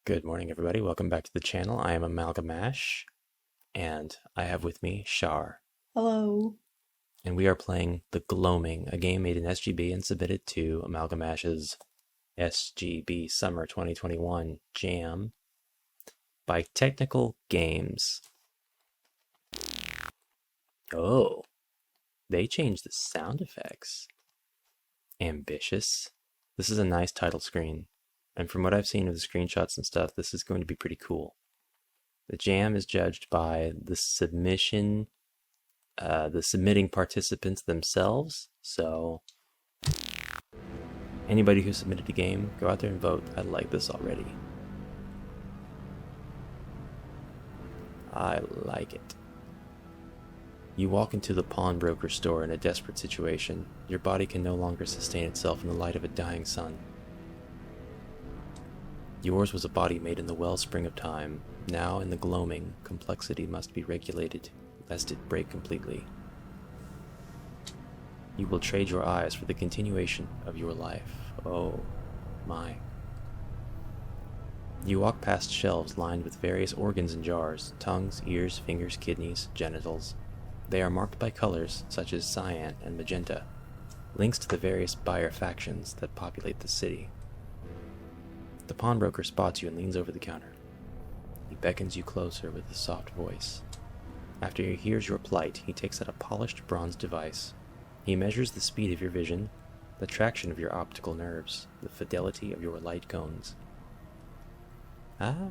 Good morning, everybody. Welcome back to the channel. I am AmalgamAsh, and I have with me Shar. Hello. And we are playing the Gloaming, a game made in SGB and submitted to AmalgamAsh's SGB Summer 2021 Jam by Technical Games. Oh, they changed the sound effects. Ambitious. This is a nice title screen. And from what I've seen of the screenshots and stuff, this is going to be pretty cool. The jam is judged by the submitting participants themselves. So, anybody who submitted a game, go out there and vote. I like this already. I like it. You walk into the pawnbroker store in a desperate situation. Your body can no longer sustain itself in the light of a dying sun. Yours was a body made in the wellspring of time. Now in the gloaming, complexity must be regulated, lest it break completely. You will trade your eyes for the continuation of your life. Oh, my. You walk past shelves lined with various organs and jars, tongues, ears, fingers, kidneys, genitals. They are marked by colors such as cyan and magenta, links to the various buyer factions that populate the city. The pawnbroker spots you and leans over the counter. He beckons you closer with a soft voice. After he hears your plight, he takes out a polished bronze device. He measures the speed of your vision, the traction of your optical nerves, the fidelity of your light cones. Ah.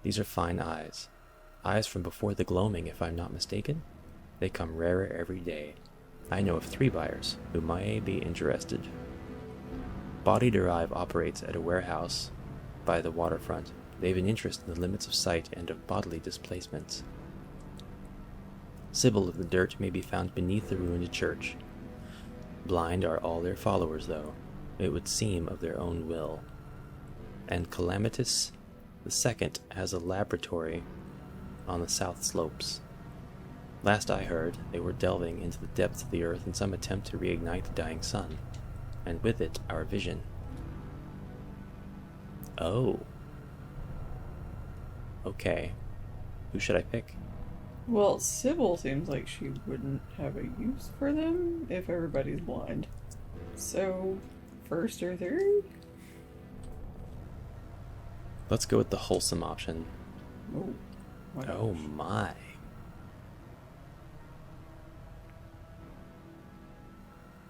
These are fine eyes. Eyes from before the gloaming, if I'm not mistaken. They come rarer every day. I know of 3 buyers who may be interested. Body Derive operates at a warehouse by the waterfront. They have an interest in the limits of sight and of bodily displacements. Sybil of the Dirt may be found beneath the ruined church. Blind are all their followers, though, it would seem of their own will. And Calamitous II has a laboratory on the south slopes. Last I heard, they were delving into the depths of the earth in some attempt to reignite the dying sun. And with it, our vision. Oh. Okay. Who should I pick? Well, Sybil seems like she wouldn't have a use for them if everybody's blind. So, first or third? Let's go with the wholesome option. Oh, oh my.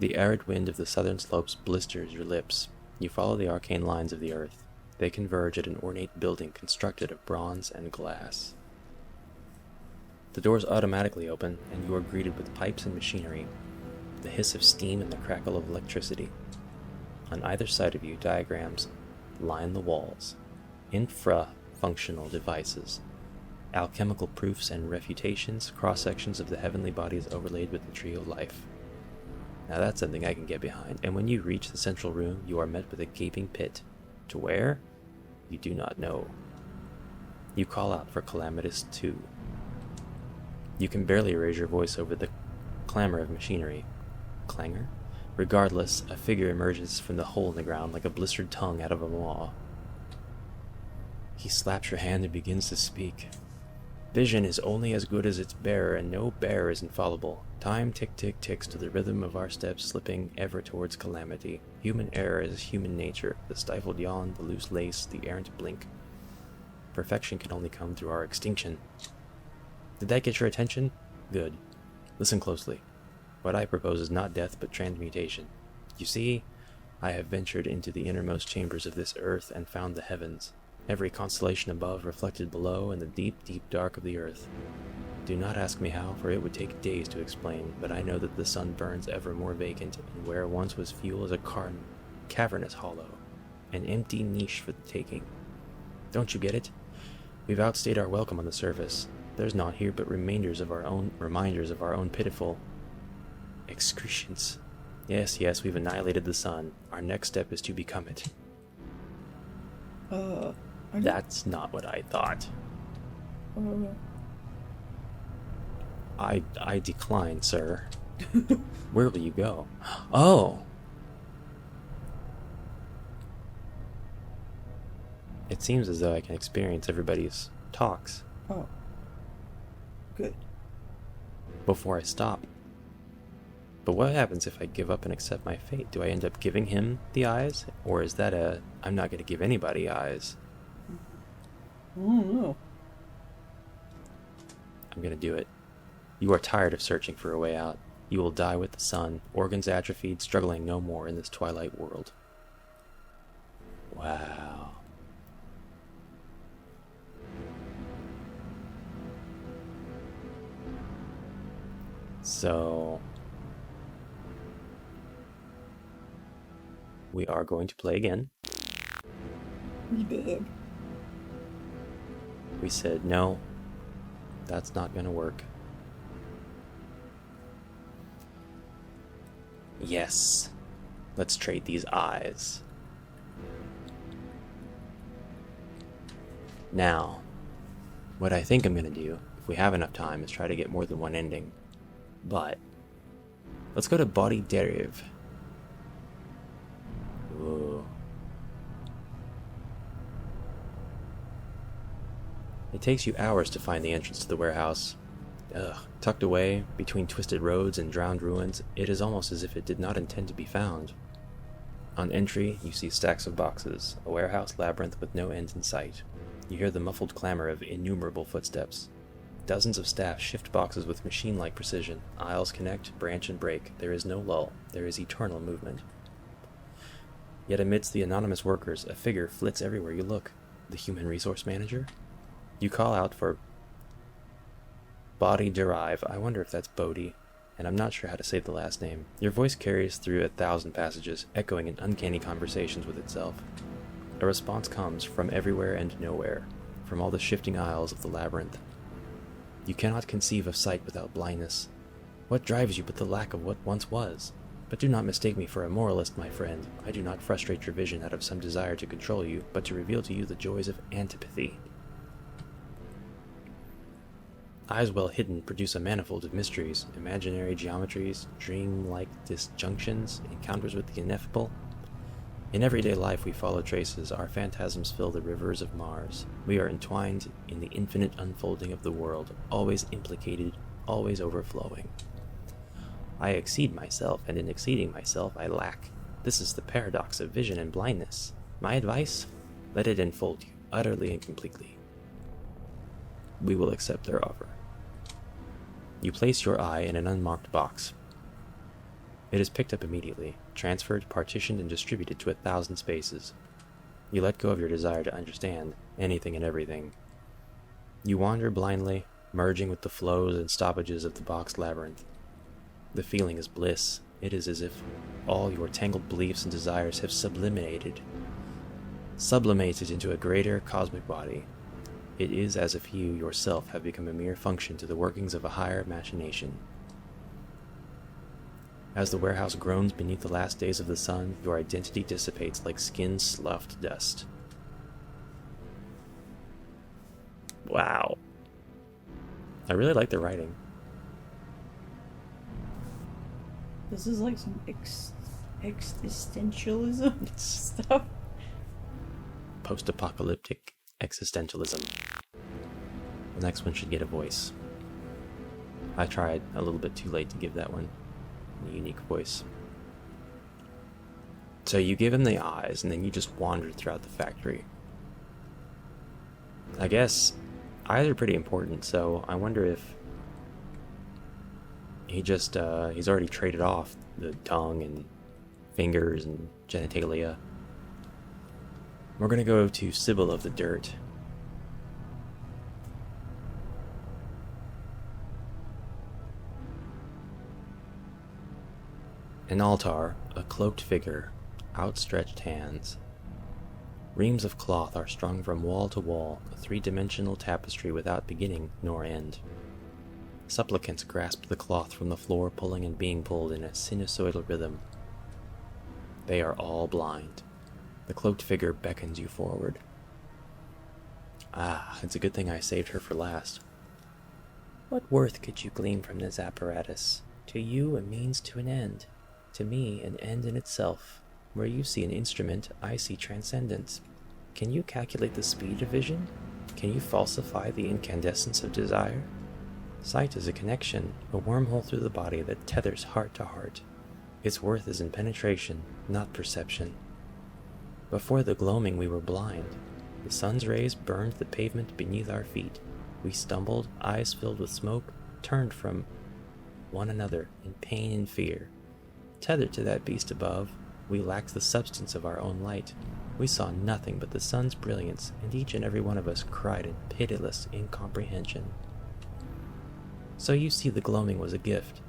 The arid wind of the southern slopes blisters your lips. You follow the arcane lines of the earth. They converge at an ornate building constructed of bronze and glass. The doors automatically open, and you are greeted with pipes and machinery, the hiss of steam and the crackle of electricity. On either side of you, diagrams line the walls. Infra-functional devices. Alchemical proofs and refutations, cross-sections of the heavenly bodies overlaid with the tree of life. Now that's something I can get behind. And when you reach the central room, you are met with a gaping pit. To where? You do not know. You call out for Calamitous II. You can barely raise your voice over the clamor of machinery. Clangor? Regardless, a figure emerges from the hole in the ground like a blistered tongue out of a maw. He slaps your hand and begins to speak. Vision is only as good as its bearer, and no bearer is infallible. Time tick-tick-ticks to the rhythm of our steps, slipping ever towards calamity. Human error is human nature, the stifled yawn, the loose lace, the errant blink. Perfection can only come through our extinction. Did that get your attention? Good. Listen closely. What I propose is not death, but transmutation. You see, I have ventured into the innermost chambers of this earth and found the heavens. Every constellation above reflected below in the deep, deep dark of the earth. Do not ask me how, for it would take days to explain, but I know that the sun burns ever more vacant, and where once was fuel is a cavernous hollow, an empty niche for the taking. Don't you get it? We've outstayed our welcome on the surface. There's naught here but reminders of our own pitiful excretions. Yes, we've annihilated the sun. Our next step is to become it. That's not what I thought. I decline, sir. Where will you go? Oh! It seems as though I can experience everybody's talks. Oh. Good. Before I stop. But what happens if I give up and accept my fate? Do I end up giving him the eyes? Or is that a, I'm not going to give anybody eyes? I don't know. I'm going to do it. You are tired of searching for a way out. You will die with the sun, organs atrophied, struggling no more in this twilight world. Wow. So, we are going to play again. We did. We said, no, that's not going to work. Yes, let's trade these eyes. Now, what I think I'm going to do, if we have enough time, is try to get more than one ending. But, let's go to body derive. Ooh. It takes you hours to find the entrance to the warehouse. Tucked away between twisted roads and drowned ruins, it is almost as if it did not intend to be found. On entry, you see stacks of boxes, a warehouse labyrinth with no end in sight. You hear the muffled clamor of innumerable footsteps. Dozens of staff shift boxes with machine-like precision. Aisles connect, branch, and break. There is no lull. There is eternal movement. Yet amidst the anonymous workers, a figure flits everywhere you look. The human resource manager? You call out for Body Derive. I wonder if that's Bodhi, and I'm not sure how to say the last name. Your voice carries through 1,000 passages, echoing in uncanny conversations with itself. A response comes from everywhere and nowhere, from all the shifting aisles of the labyrinth. You cannot conceive of sight without blindness. What drives you but the lack of what once was? But do not mistake me for a moralist, my friend. I do not frustrate your vision out of some desire to control you, but to reveal to you the joys of antipathy. Eyes well hidden produce a manifold of mysteries, imaginary geometries, dream-like disjunctions, encounters with the ineffable. In everyday life we follow traces, our phantasms fill the rivers of Mars. We are entwined in the infinite unfolding of the world, always implicated, always overflowing. I exceed myself, and in exceeding myself I lack. This is the paradox of vision and blindness. My advice? Let it enfold you, utterly and completely. We will accept their offer. You place your eye in an unmarked box. It is picked up immediately, transferred, partitioned, and distributed to 1,000 spaces. You let go of your desire to understand anything and everything. You wander blindly, merging with the flows and stoppages of the box labyrinth. The feeling is bliss. It is as if all your tangled beliefs and desires have sublimated into a greater cosmic body. It is as if you yourself have become a mere function to the workings of a higher machination. As the warehouse groans beneath the last days of the sun, your identity dissipates like skin-sloughed dust. Wow. I really like the writing. This is like some existentialism stuff. Post-apocalyptic existentialism. The next one should get a voice. I tried a little bit too late to give that one a unique voice. So you give him the eyes, and then you just wander throughout the factory. I guess eyes are pretty important, so I wonder if he just, he's already traded off the tongue and fingers and genitalia. We're gonna go to Sybil of the Dirt. An altar, a cloaked figure, outstretched hands. Reams of cloth are strung from wall to wall, a three-dimensional tapestry without beginning nor end. Supplicants grasp the cloth from the floor, pulling and being pulled in a sinusoidal rhythm. They are all blind. The cloaked figure beckons you forward. Ah, it's a good thing I saved her for last. What worth could you glean from this apparatus? To you, a means to an end. To me, an end in itself. Where you see an instrument, I see transcendence. Can you calculate the speed of vision? Can you falsify the incandescence of desire? Sight is a connection, a wormhole through the body that tethers heart to heart. Its worth is in penetration, not perception. Before the gloaming we were blind. The sun's rays burned the pavement beneath our feet. We stumbled, eyes filled with smoke, turned from one another in pain and fear. Tethered to that beast above, we lacked the substance of our own light. We saw nothing but the sun's brilliance, and each and every one of us cried in pitiless incomprehension. So you see, the gloaming was a gift.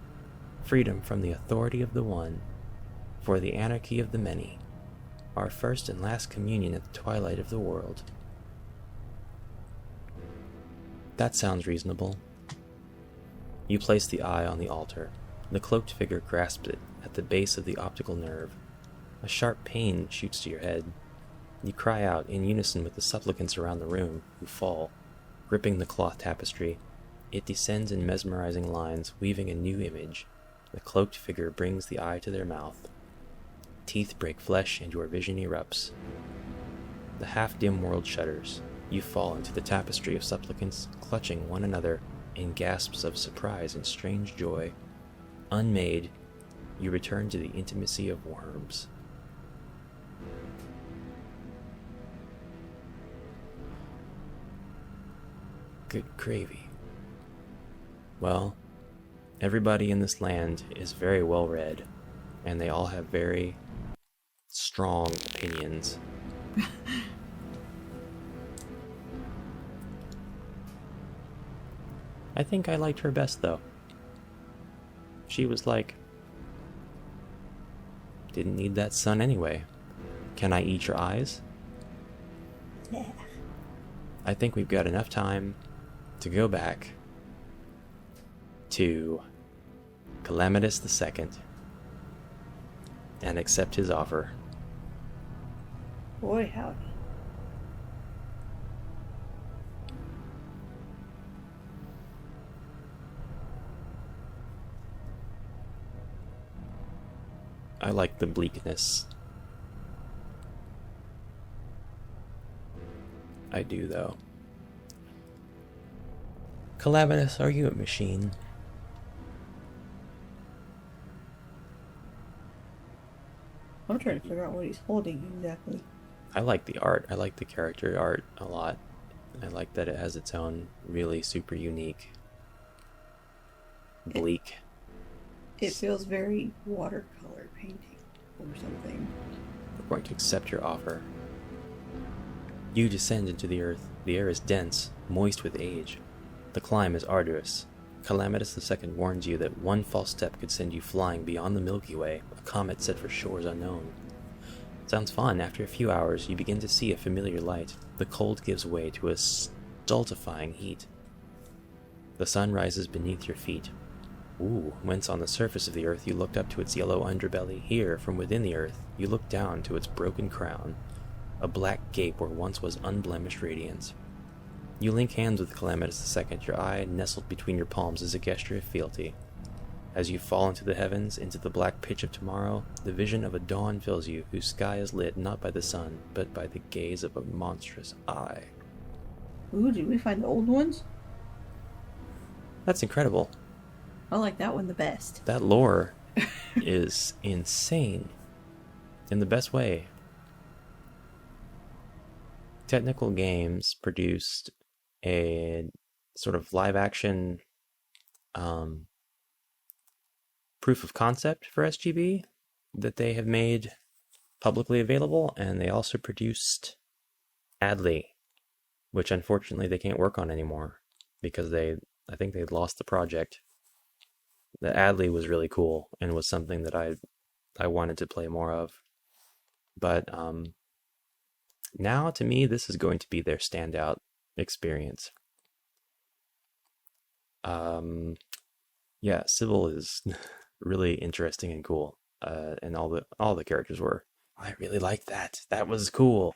Freedom from the authority of the one, for the anarchy of the many. Our first and last communion at the twilight of the world. That sounds reasonable. You place the eye on the altar. The cloaked figure grasps it at the base of the optical nerve. A sharp pain shoots to your head. You cry out in unison with the supplicants around the room, who fall, gripping the cloth tapestry. It descends in mesmerizing lines, weaving a new image. The cloaked figure brings the eye to their mouth. Teeth break flesh and your vision erupts. The half-dim world shudders. You fall into the tapestry of supplicants, clutching one another in gasps of surprise and strange joy. Unmade, you return to the intimacy of worms. Good gravy. Well, everybody in this land is very well read, and they all have very strong opinions. I think I liked her best, though. She was like, didn't need that sun anyway. Can I eat your eyes? Yeah. I think we've got enough time to go back to Calamitous II and accept his offer. Boy, howdy. I like the bleakness. I do, though. Calamitous, are you a machine? I'm trying to figure out what he's holding exactly. I like the art. I like the character art a lot. I like that it has its own really super unique, bleak. It feels very watercolor painting or something. We're going to accept your offer. You descend into the earth. The air is dense, moist with age. The climb is arduous. Calamitous II warns you that one false step could send you flying beyond the Milky Way, a comet set for shores unknown. Sounds fun. After a few hours, you begin to see a familiar light. The cold gives way to a stultifying heat. The sun rises beneath your feet. Ooh, whence on the surface of the earth you looked up to its yellow underbelly, here, from within the earth, you look down to its broken crown, a black gape where once was unblemished radiance. You link hands with Calamitous II, your eye nestled between your palms as a gesture of fealty. As you fall into the heavens, into the black pitch of tomorrow, the vision of a dawn fills you, whose sky is lit not by the sun, but by the gaze of a monstrous eye. Ooh, did we find the old ones? That's incredible. I like that one the best. That lore is insane. In the best way. Technical Games produced a sort of live-action proof of concept for SGB that they have made publicly available, and they also produced Adley, which unfortunately they can't work on anymore because I think they lost the project. The Adley was really cool and was something that I wanted to play more of. But now, to me, this is going to be their standout experience. Yeah, Sybil is really interesting and cool, and all the characters were. I really liked that. That was cool.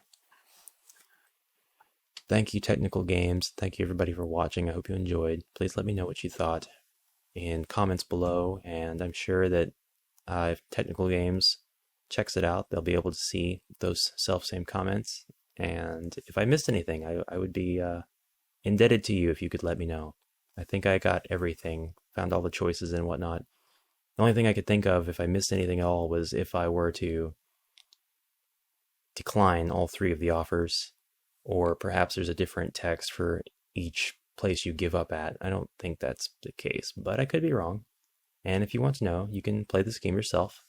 Thank you, Technical Games. Thank you, everybody, for watching. I hope you enjoyed. Please let me know what you thought in comments below, and I'm sure that if Technical Games checks it out, they'll be able to see those self-same comments And if I missed anything, I would be indebted to you if you could let me know. I think I got everything, found all the choices and whatnot. The only thing I could think of if I missed anything at all was if I were to decline all 3 of the offers, or perhaps there's a different text for each place you give up at. I don't think that's the case, but I could be wrong. And if you want to know, you can play this game yourself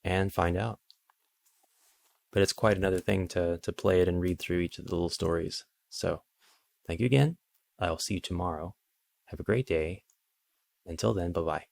and find out. But it's quite another thing to play it and read through each of the little stories. So, thank you again. I'll see you tomorrow. Have a great day. Until then, bye-bye.